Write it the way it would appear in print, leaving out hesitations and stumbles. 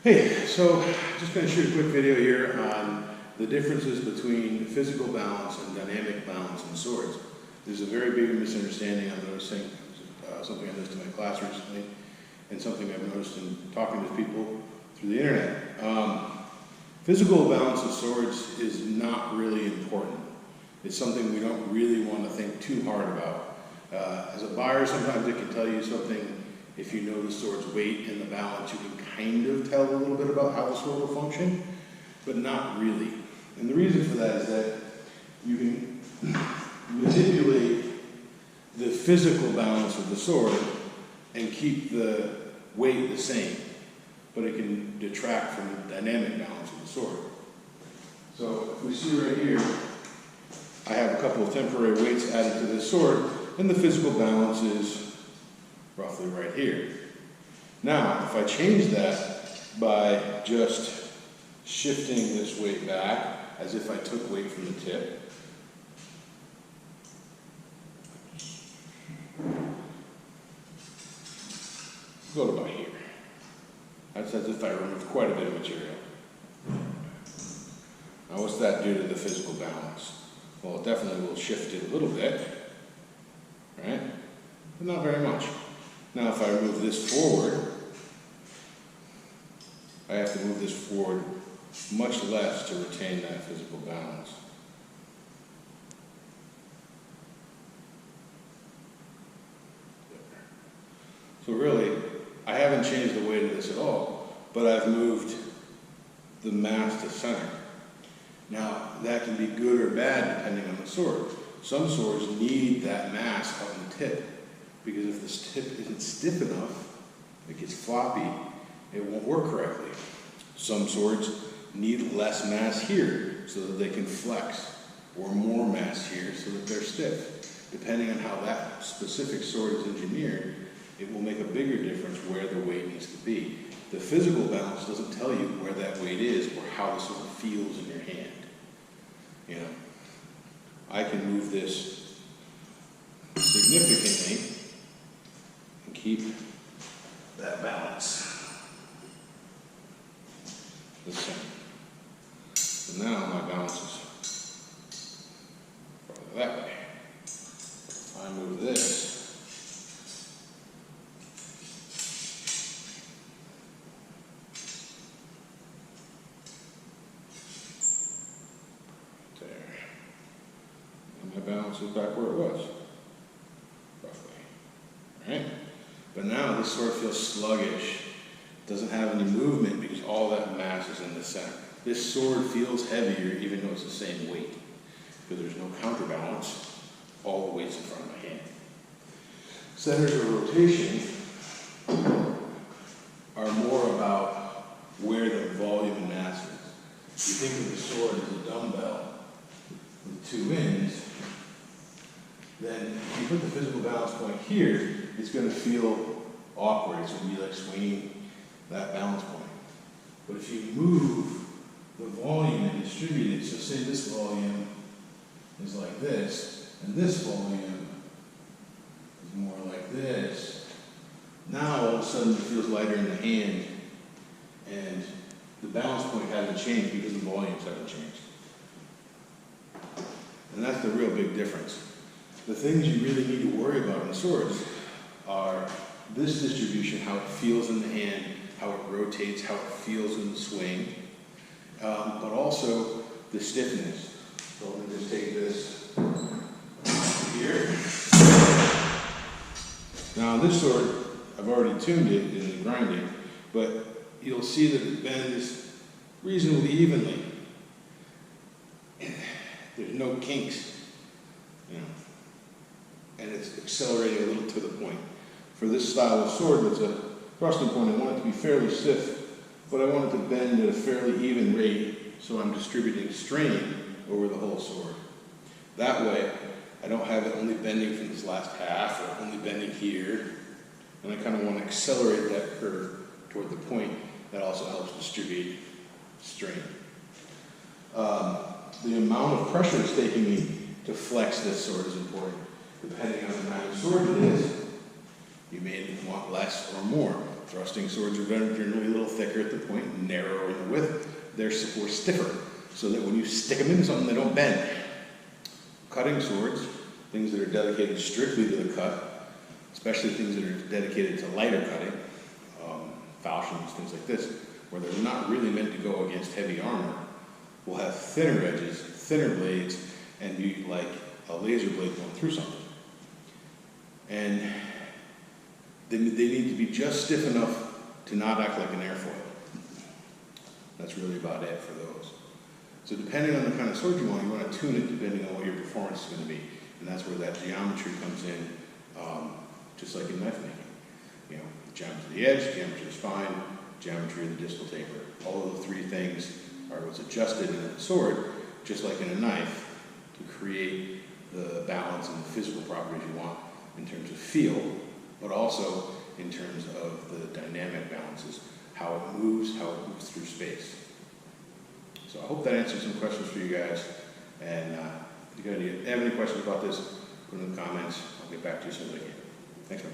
Hey, so just going to shoot a quick video here on the differences between physical balance and dynamic balance in swords. There's a very big misunderstanding. I'm noticing something I noticed in my class recently, and something I've noticed in talking to people through the internet. Physical balance of swords is not really important. It's something we don't really want to think too hard about. As a buyer, sometimes it can tell you something. If you know the sword's weight and the balance, you can kind of tell a little bit about how the sword will function, but not really. And the reason for that is that you can manipulate the physical balance of the sword and keep the weight the same, but it can detract from the dynamic balance of the sword. So if we see right here, I have a couple of temporary weights added to this sword, and the physical balance is roughly right here. Now, if I change that by just shifting this weight back, as if I took weight from the tip, go to about here. That's as if I removed quite a bit of material. Now, what's that do to the physical balance? Well, it definitely will shift it a little bit, right? But not very much. Now, if I move this forward, I have to move this forward much less to retain that physical balance. So really, I haven't changed the weight of this at all, but I've moved the mass to center. Now, that can be good or bad depending on the sword. Some swords need that mass on the tip, because if this tip isn't stiff enough, it gets floppy, it won't work correctly. Some swords need less mass here so that they can flex, or more mass here so that they're stiff. Depending on how that specific sword is engineered, it will make a bigger difference where the weight needs to be. The physical balance doesn't tell you where that weight is or how the sword feels in your hand. You know, I can move this significantly and keep that balance the same. So now my balance is farther that way. If I move this, there, and my balance is back where it was, roughly. All right? But now this sword feels sluggish. It doesn't have any movement because all that mass is in the center. This sword feels heavier even though it's the same weight, because there's no counterbalance. All the weight's in front of my hand. Centers of rotation are more about where the volume and mass is. You think of the sword as a dumbbell with two ends, then if you put the physical balance point here, it's going to feel awkward. It's going to be like swinging that balance point. But if you move the volume and distribute it, so say this volume is like this, and this volume is more like this, now all of a sudden it feels lighter in the hand, and the balance point hasn't changed because the volumes haven't changed. And that's the real big difference. The things you really need to worry about in swords are this distribution, how it feels in the hand, how it rotates, how it feels in the swing, but also the stiffness. So let me just take this here. Now this sword, I've already tuned it in the grinding, but you'll see that it bends reasonably evenly. There's no kinks, you know, and it's accelerating a little to the point. For this style of sword that's a thrusting point, I want it to be fairly stiff, but I want it to bend at a fairly even rate, so I'm distributing strain over the whole sword. That way, I don't have it only bending from this last half or only bending here, and I kind of want to accelerate that curve toward the point. That also helps distribute strain. The amount of pressure it's taking me to flex this sword is important. Depending on the kind of sword it is, you may want less or more. Thrusting swords are generally a little thicker at the point, narrower in the width, they're more stiffer, so that when you stick them into something, they don't bend. Cutting swords, things that are dedicated strictly to the cut, especially things that are dedicated to lighter cutting, falchions, things like this, where they're not really meant to go against heavy armor, will have thinner edges, thinner blades, and be like a laser blade going through something. And they need to be just stiff enough to not act like an airfoil. That's really about it for those. So depending on the kind of sword you want to tune it depending on what your performance is going to be. And that's where that geometry comes in, just like in knife making. You know, geometry of the edge, geometry of the spine, geometry of the distal taper. All of the three things are what's adjusted in a sword, just like in a knife, to create the balance and the physical properties you want in terms of feel, but also in terms of the dynamic balances, how it moves through space. So I hope that answers some questions for you guys. And if you have any questions about this, put them in the comments. I'll get back to you as soon as I can. Thanks, man.